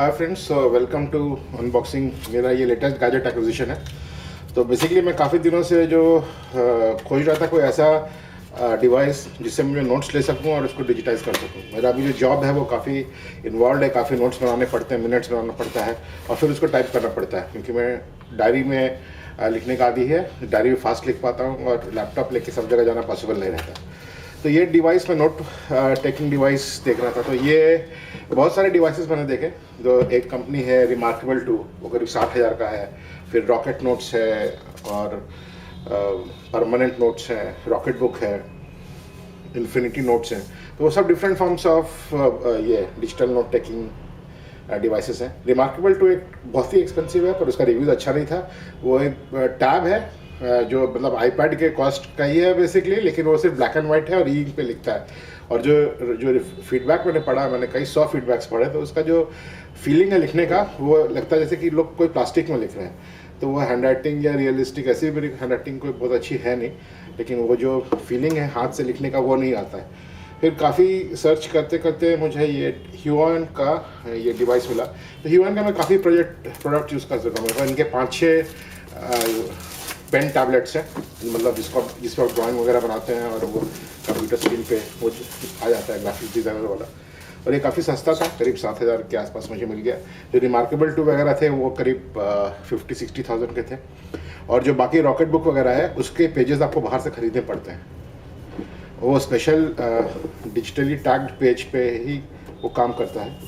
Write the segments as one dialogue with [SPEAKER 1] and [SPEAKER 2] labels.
[SPEAKER 1] Hi friends, welcome to unboxing. मेरा ये latest gadget acquisition है। तो बेसिकली मैं काफ़ी दिनों से जो खोज रहा था कोई ऐसा डिवाइस जिससे मैं नोट्स ले सकूं और उसको डिजिटाइज कर सकूं। मेरा अभी जो जॉब है वो काफ़ी इन्वॉल्व है, काफ़ी नोट्स बनाने पड़ते हैं, मिनट्स बनाना पड़ता है और फिर उसको टाइप करना पड़ता है, क्योंकि मैं डायरी में लिखने का आदी है। डायरी में फास्ट लिख पाता हूँ और लैपटॉप लेके सब जगह जाना पॉसिबल नहीं रहता। तो ये डिवाइस में नोट टेकिंग डिवाइस देख रहा था। तो ये बहुत सारे डिवाइसेस मैंने देखे। जो एक कंपनी है रिमार्केबल 2, वो करीब 60,000 का है। फिर रॉकेट नोट्स है और परमानेंट नोट्स है, रॉकेट बुक है, इन्फिनिटी नोट्स हैं। तो वो सब डिफरेंट फॉर्म्स ऑफ ये डिजिटल नोट टेकिंग डिवाइसेस हैं। रिमार्केबल 2 एक बहुत ही एक्सपेंसिव है, पर उसका रिव्यूज़ अच्छा नहीं था। वो एक टैब है जो मतलब आईपैड के कॉस्ट का ही है बेसिकली, लेकिन वो सिर्फ ब्लैक एंड वाइट है और ई इंक पे लिखता है। और जो जो फीडबैक मैंने पढ़ा, मैंने कई 100 फीडबैक्स पढ़े, तो उसका जो फीलिंग है लिखने का, वो लगता है जैसे कि लोग कोई प्लास्टिक में लिख रहे हैं। तो वो हैंड राइटिंग या रियलिस्टिक, ऐसी भी हैंड राइटिंग कोई बहुत अच्छी है नहीं, लेकिन वो जो फीलिंग है हाथ से लिखने का वो नहीं आता है। फिर काफ़ी सर्च करते करते मुझे ये ह्यूआन का ये डिवाइस मिला। तो ह्यूआन का मैं काफ़ी प्रोडक्ट यूज़ कर चुका हूँ। इनके 5-6 पेन टैबलेट्स हैं, मतलब जिस पर ड्राइंग वगैरह बनाते हैं और वो कंप्यूटर स्क्रीन पे वो आ जाता है, ग्राफिक डिज़ाइनर वाला। और ये काफ़ी सस्ता था, करीब 7,000 के आसपास मुझे मिल गया। जो रिमार्केबल 2 वगैरह थे वो करीब 50-60,000 के थे। और जो बाकी रॉकेट बुक वगैरह है उसके पेजेस आपको बाहर से ख़रीदने पड़ते हैं। वो स्पेशल डिजिटली टैग्ड पेज पे ही वो काम करता है।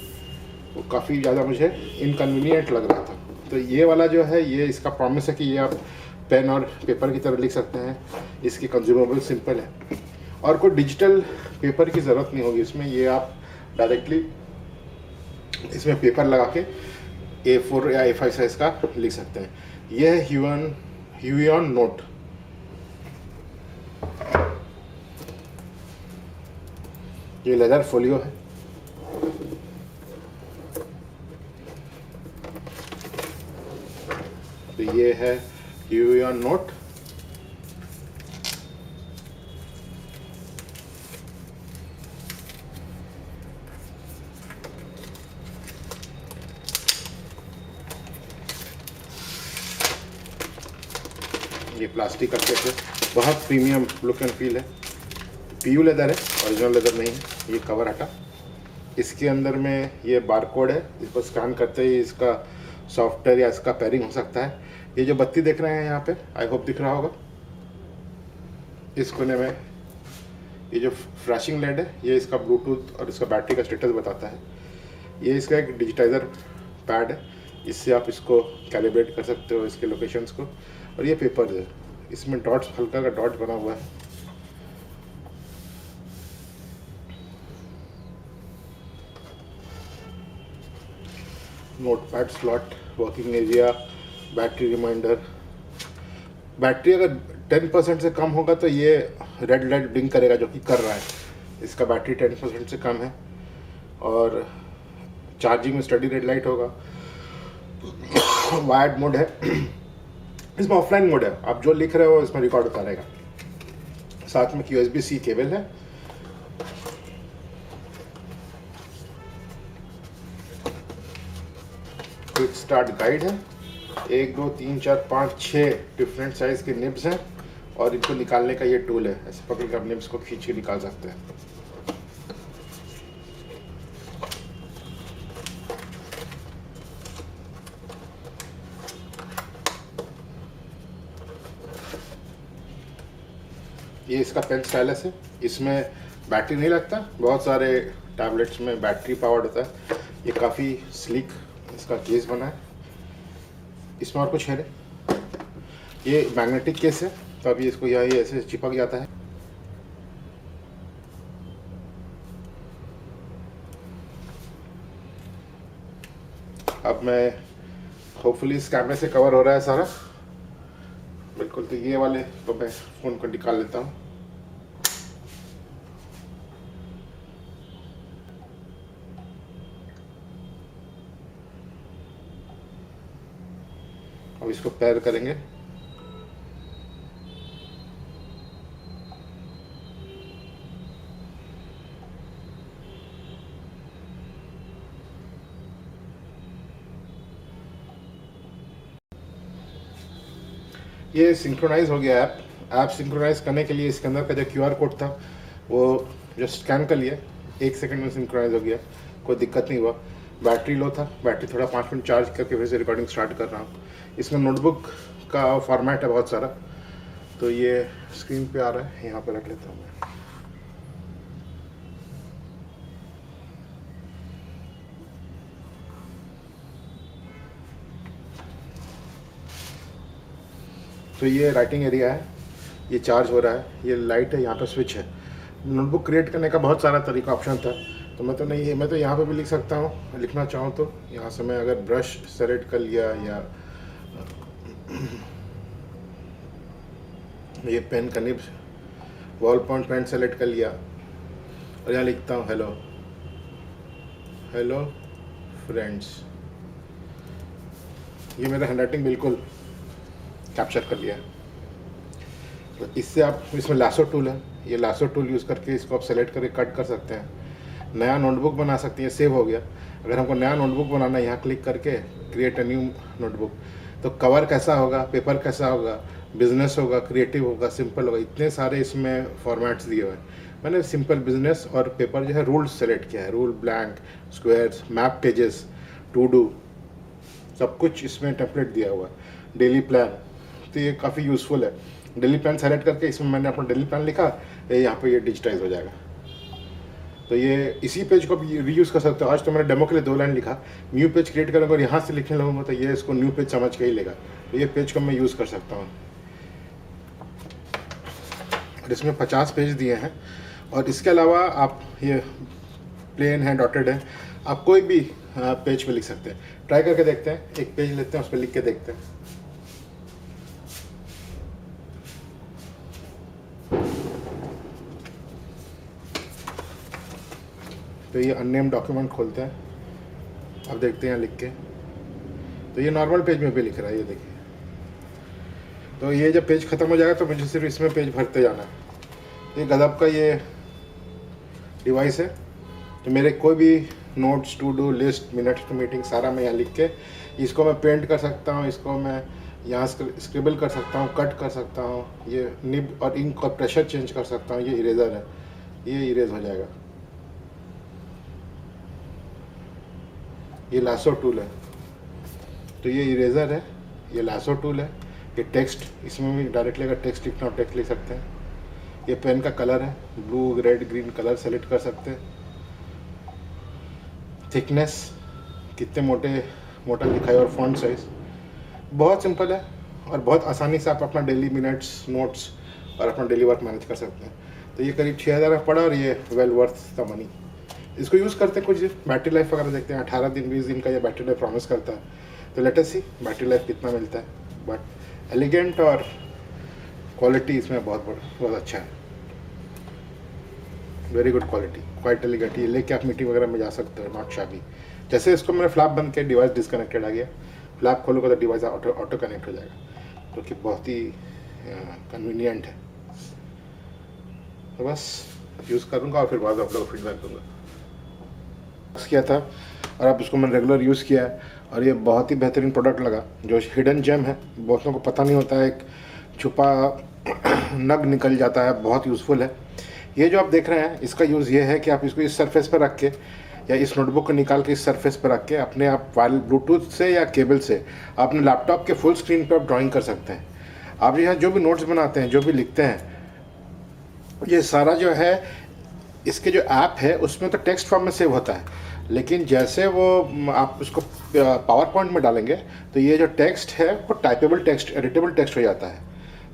[SPEAKER 1] वो काफ़ी ज़्यादा मुझे इनकन्वीनियंट लग रहा था। तो ये वाला जो है, ये इसका प्रॉमिस है कि ये आप पेन और पेपर की तरह लिख सकते हैं। इसकी कंज्यूमेबल सिंपल है और कोई डिजिटल पेपर की ज़रूरत नहीं होगी इसमें। ये आप डायरेक्टली इसमें पेपर लगा के A4 या A5 साइज़ का लिख सकते हैं। यह है ह्यूऑन नोट। ये लेदर फोलियो है। तो ये है ह्यूऑन नोट। ये प्लास्टिक का केस है, बहुत प्रीमियम लुक एंड फील है। पीयू लेदर है, ओरिजिनल लेदर नहीं है। ये कवर हटा, इसके अंदर में ये बारकोड है, इस पर स्कैन करते ही इसका सॉफ्टवेयर या इसका पेयरिंग हो सकता है। ये जो बत्ती देख रहे हैं यहाँ पे, आई होप दिख रहा होगा, इस कोने में ये जो फ्लैशिंग लाइट है, ये इसका ब्लूटूथ और इसका बैटरी का स्टेटस बताता है। ये इसका एक डिजिटाइज़र पैड है, इससे आप इसको कैलिब्रेट कर सकते हो, इसके लोकेशंस को। और ये पेपर है, इसमें डॉट्स, हल्का का डॉट बना हुआ है। Notepad slot, working area, battery reminder. Battery अगर 10% से कम होगा तो ये रेड लाइट ब्लिंक करेगा, जो कि कर रहा है। इसका बैटरी 10% से कम है। और चार्जिंग में स्टडी रेड लाइट होगा। वायर्ड मोड है। इसमें ऑफलाइन मोड है, आप जो लिख रहे हो इसमें रिकॉर्ड होता रहेगा। साथ में USB-C केबल है। क्विक स्टार्ट गाइड है। 1 2 3 4 5 6 डिफरेंट साइज के निब्स हैं और इनको निकालने का ये टूल है। ऐसे पकड़ कर आप निब्स को खींच के निकाल सकते हैं। ये इसका पेन स्टाइलस है, इसमें बैटरी नहीं लगता। बहुत सारे टैबलेट्स में बैटरी पावर्ड होता है। ये काफ़ी स्लिक इसका केस बना है। इसमें और कुछ है नहीं। ये मैग्नेटिक केस है, तो अभी इसको यहाँ ये ऐसे चिपक जाता है। अब मैं होपफुली इस कैमरे से कवर हो रहा है सारा बिल्कुल। तो ये वाले तो मैं फ़ोन को निकाल लेता हूँ। अब इसको पेयर करेंगे। ये सिंक्रोनाइज हो गया ऐप सिंक्रोनाइज करने के लिए इसके अंदर का जो QR कोड था वो जस्ट स्कैन कर लिया, 1 सेकंड में सिंक्रोनाइज हो गया, कोई दिक्कत नहीं हुआ। बैटरी लो था, बैटरी थोड़ा 5 मिनट चार्ज करके फिर से रिकॉर्डिंग स्टार्ट कर रहा हूँ। इसमें नोटबुक का फॉर्मेट है बहुत सारा, तो ये स्क्रीन पे आ रहा है, यहाँ पे रख लेता हूँ मैं। तो ये राइटिंग एरिया है, ये चार्ज हो रहा है, ये लाइट है, यहाँ पे स्विच है। नोटबुक क्रिएट करने का बहुत सारा तरीका ऑप्शन था, तो मैं तो यहाँ पे भी लिख सकता हूँ, लिखना चाहूँ तो यहाँ से मैं अगर ब्रश सेलेक्ट कर लिया या ये पेन का nib ball point pen select कर लिया और यहाँ लिखता हूँ हेलो हेलो फ्रेंड्स। ये मेरा हैंडराइटिंग बिल्कुल कैप्चर कर लिया। तो इससे आप, इसमें लासो टूल है, ये लासो टूल यूज़ करके इसको आप सेलेक्ट करके कट कर सकते हैं, नया नोटबुक बना सकते हैं। सेव हो गया। अगर हमको नया नोटबुक बनाना है, यहाँ क्लिक करके क्रिएट अ न्यू नोटबुक, तो कवर कैसा होगा, पेपर कैसा होगा, बिजनेस होगा, क्रिएटिव होगा, सिंपल होगा, इतने सारे इसमें फॉर्मेट्स दिए हुए हैं। मैंने सिंपल बिजनेस और पेपर जो है रूल सेलेक्ट किया है, rule, blank, squares, map pages, to do, सब कुछ इसमें टेम्पलेट दिया हुआ है। डेली प्लान, तो ये काफ़ी यूज़फुल है। डेली प्लान सेलेक्ट करके इसमें मैंने अपना डेली प्लान लिखा, यहाँ पे ये डिजिटाइज हो जाएगा। तो ये इसी पेज को भी रीयूज़ कर सकते हो। आज तो मैंने डेमो के लिए 2 लाइन लिखा, न्यू पेज क्रिएट करूँगा और यहाँ से लिखने लगूँगा तो ये इसको न्यू पेज समझ के ही लेगा। तो ये पेज को मैं यूज़ कर सकता हूँ। और इसमें 50 पेज दिए हैं, और इसके अलावा आप, ये प्लेन है, डॉटेड है, आप कोई भी पेज पे लिख सकते हैं। ट्राई करके देखते हैं, एक पेज लेते हैं, उस पर लिख के देखते हैं। तो ये अननेम डॉक्यूमेंट खोलते हैं, अब देखते हैं लिख के। तो ये नॉर्मल पेज में भी लिख रहा है, ये देखिए। तो ये जब पेज ख़त्म हो जाएगा तो मुझे सिर्फ इसमें पेज भरते जाना है। ये गजब का ये डिवाइस है, तो मेरे कोई भी notes, to do list, minutes to meeting, सारा मैं यहाँ लिख के, इसको मैं पेंट कर सकता हूँ, इसको मैं यहाँ स्क्रिबल कर सकता हूँ, कट कर सकता हूँ, ये निब और इंक का प्रेशर चेंज कर सकता हूँ। ये इरेज़र है, ये इरेज हो जाएगा। ये लासो टूल है, तो ये इरेज़र है, ये लासो टूल है। ये टेक्स्ट, इसमें भी डायरेक्टली अगर टेक्स्ट लिखना हो टेक्स्ट लिख सकते हैं। ये पेन का कलर है, blue, red, green colour select कर सकते हैं। थिकनेस, कितने मोटा लिखा है, और फॉन्ट साइज बहुत सिंपल है, और बहुत आसानी से आप अपना डेली मिनट्स, नोट्स और अपना डेली वर्क मैनेज कर सकते हैं। तो ये करीब 6000 का पड़ा, और ये वेल वर्थ द मनी। इसको यूज़ करते हैं, कुछ बैटरी लाइफ वगैरह देखते हैं। 18 दिन 20 दिन का ये बैटरी लाइफ प्रॉमिस करता है, तो लेट अस सी बैटरी लाइफ कितना मिलता है। बट एलिगेंट और क्वालिटी इसमें बहुत अच्छा है, very good quality, quite elegant. ये लेके आप मीटिंग वगैरह में जा सकते हो, नॉट शाबी। जैसे इसको मैंने फ्लैप बंद किया, डिवाइस डिसकनेक्टेड आ गया, फ्लैप खोलूँगा तो डिवाइस ऑटो कनेक्ट हो जाएगा, जो कि बहुत ही कन्वीनियंट है। तो बस यूज़ करूँगा और फिर बाद में आप लोग फीडबैक दूँगा। किया था और अब उसको मैंने रेगुलर यूज़ किया है, और ये बहुत ही बेहतरीन प्रोडक्ट लगा। जो हिडन जेम है, बहुतों को पता नहीं होता है, एक छुपा नग निकल जाता है, बहुत यूज़फुल है। ये जो आप देख रहे हैं, इसका यूज़ ये है कि आप इसको इस सरफेस पर रख के, या इस नोटबुक को निकाल के इस सरफेस पर रख के, अपने आप वायर ब्लूटूथ से या केबल से अपने लैपटॉप के फुल स्क्रीन पर आप ड्राइंग कर सकते हैं। आप यहाँ जो भी नोट्स बनाते हैं, जो भी लिखते हैं, ये सारा जो है, इसके जो ऐप है उसमें तो टेक्स्ट फॉर्म में सेव होता है, लेकिन जैसे वो आप उसको पावर पॉइंट में डालेंगे तो ये जो टेक्स्ट है वो टाइपेबल टेक्स्ट, एडिटेबल टेक्स्ट हो जाता है।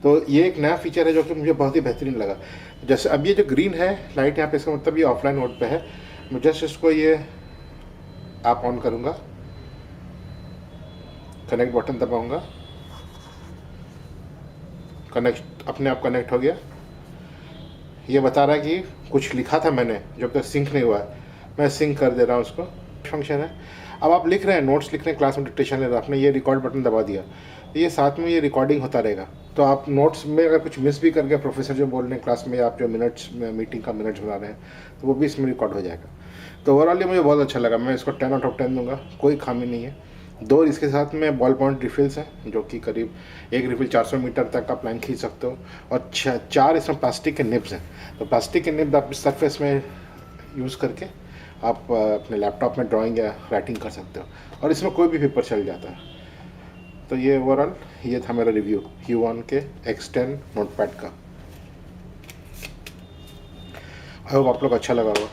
[SPEAKER 1] तो ये एक नया फीचर है जो कि मुझे बहुत ही बेहतरीन लगा। जैसे अब ये जो ग्रीन है लाइट यहाँ पे, इसका मतलब ये ऑफलाइन मोड पे है। मैं जस्ट इसको ये ऐप ऑन करूँगा, कनेक्ट बटन दबाऊँगा, कनेक्ट अपने आप कनेक्ट हो गया। ये बता रहा है कि कुछ लिखा था मैंने, जब तक सिंक नहीं हुआ है, मैं सिंक कर दे रहा हूँ उसको। फंक्शन है। अब आप लिख रहे हैं, नोट्स लिख रहे हैं, क्लास में डिक्टेशन ले रहे हैं, आपने ये रिकॉर्ड बटन दबा दिया, ये साथ में ये रिकॉर्डिंग होता रहेगा। तो आप नोट्स में अगर कुछ मिस भी कर गए, प्रोफेसर जो बोल रहे हैं क्लास में, आप जो मिनट्स मीटिंग का मिनट्स बना रहे हैं, तो वो भी इसमें रिकॉर्ड हो जाएगा। तो ओवरऑल ये मुझे बहुत अच्छा लगा, मैं इसको 10 आउट ऑफ 10 दूँगा, कोई खामी नहीं है। दो इसके साथ में बॉल पॉइंट रिफिल्स हैं जो कि करीब एक रिफिल 400 मीटर तक का प्लान खींच सकते हो, और चार इसमें प्लास्टिक के निब्स हैं। तो प्लास्टिक के निब्स आप इस सरफेस में यूज़ करके आप अपने लैपटॉप में ड्राइंग या राइटिंग कर सकते हो, और इसमें कोई भी पेपर चल जाता है। तो ये ओवरऑल ये था मेरा रिव्यू Q1 के X10 नोटपैड का। आई होप आप लोग अच्छा लगा होगा।